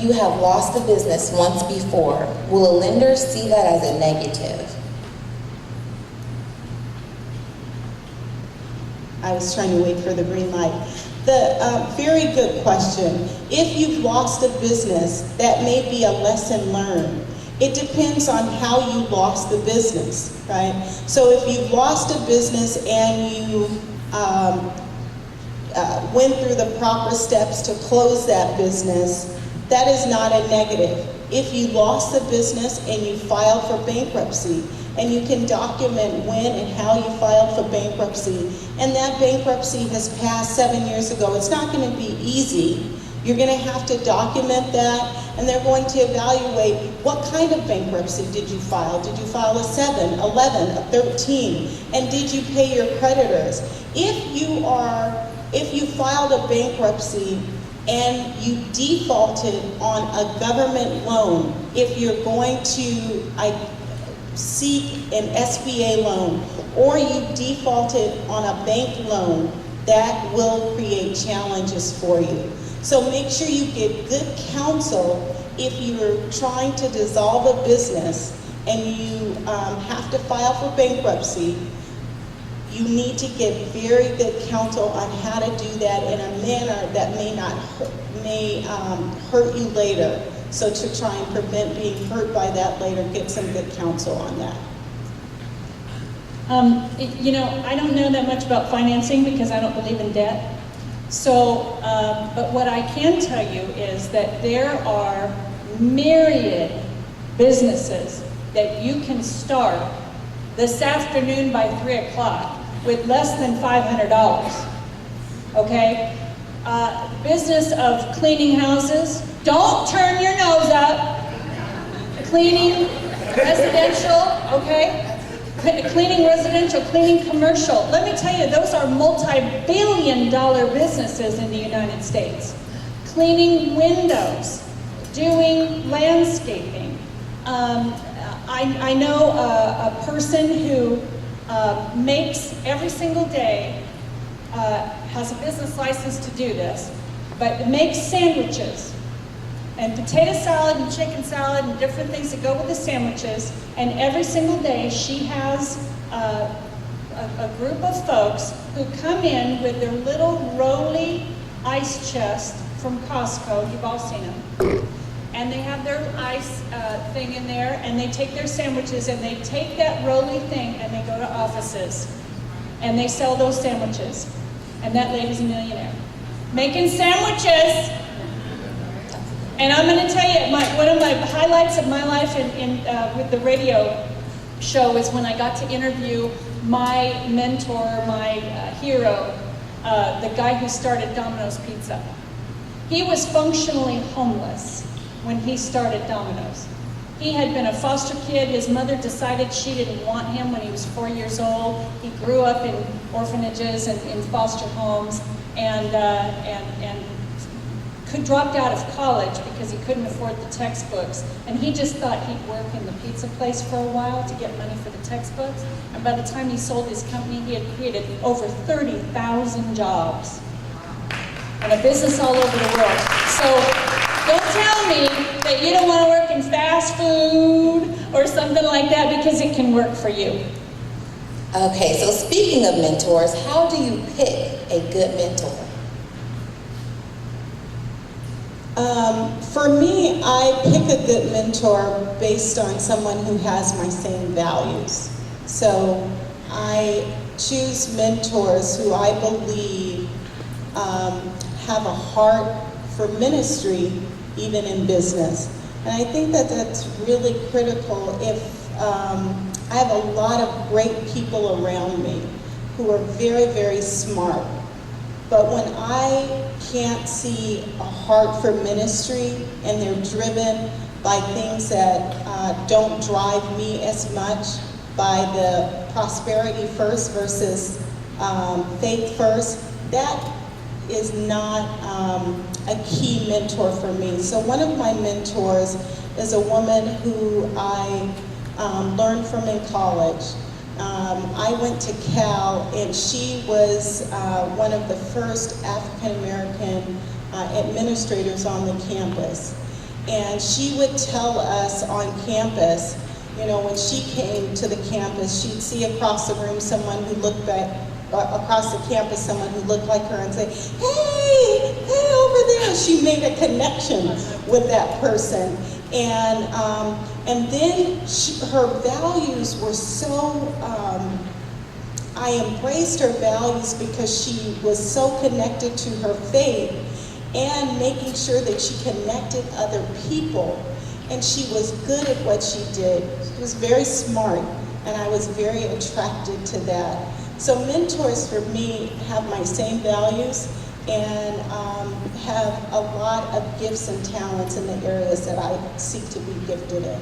you have lost the business once before, will a lender see that as a negative? I was trying to wait for the green light. Very good question. If you've lost a business, that may be a lesson learned. It depends on how you lost the business, right? So if you've lost a business and you went through the proper steps to close that business, that is not a negative. If you lost the business and you filed for bankruptcy, and you can document when and how you filed for bankruptcy, and that bankruptcy has passed 7 years ago, it's not going to be easy. You're going to have to document that, and they're going to evaluate what kind of bankruptcy did you file. Did you file a 7, 11, a 13, and did you pay your creditors? If you filed a bankruptcy and you defaulted on a government loan, if you're going to seek an SBA loan, or you defaulted on a bank loan, that will create challenges for you. So make sure you get good counsel if you're trying to dissolve a business and you have to file for bankruptcy. You need to get very good counsel on how to do that in a manner that may hurt you later. So to try and prevent being hurt by that later, get some good counsel on that. I don't know that much about financing because I don't believe in debt. So, but what I can tell you is that there are myriad businesses that you can start this afternoon by 3 o'clock with less than $500, okay? Business of cleaning houses. Don't turn your nose up. Cleaning residential, okay? Cleaning residential, cleaning commercial. Let me tell you, those are multi-billion-dollar businesses in the United States. Cleaning windows, doing landscaping. I know a person who makes every single day, has a business license to do this, but makes sandwiches and potato salad and chicken salad and different things that go with the sandwiches. And every single day she has a group of folks who come in with their little Rolly ice chest from Costco. You've all seen them. And they have their ice thing in there, and they take their sandwiches and they take that Rolly thing and they go to offices and they sell those sandwiches. And that lady's a millionaire. Making sandwiches. And I'm going to tell you, one of my highlights of my life with the radio show is when I got to interview my mentor, my hero, the guy who started Domino's Pizza. He was functionally homeless when he started Domino's. He had been a foster kid. His mother decided she didn't want him when he was 4 years old. He grew up in orphanages and in foster homes, and dropped out of college because he couldn't afford the textbooks. And he just thought he'd work in the pizza place for a while to get money for the textbooks. And by the time he sold his company, he had created over 30,000 jobs and a business all over the world. So don't tell me that you don't want to work in fast food or something like that, because it can work for you. Okay, so speaking of mentors, how do you pick a good mentor? For me, I pick a good mentor based on someone who has my same values. So I choose mentors who I believe have a heart for ministry, even in business. And I think that that's really critical. If I have a lot of great people around me who are very, very smart, but when I can't see a heart for ministry and they're driven by things that don't drive me as much, by the prosperity first versus faith first, that is not a key mentor for me. So one of my mentors is a woman who I learned from in college. I went to Cal, and she was one of the first African-American administrators on the campus. And she would tell us on campus, you know, when she came to the campus, she'd see across the room someone who looked across the campus, someone who looked like her, and say, hey, over there. She made a connection with that person. And then her values were so, I embraced her values because she was so connected to her faith and making sure that she connected other people. And she was good at what she did. She was very smart, and I was very attracted to that. So mentors for me have my same values and have a lot of gifts and talents in the areas that I seek to be gifted in.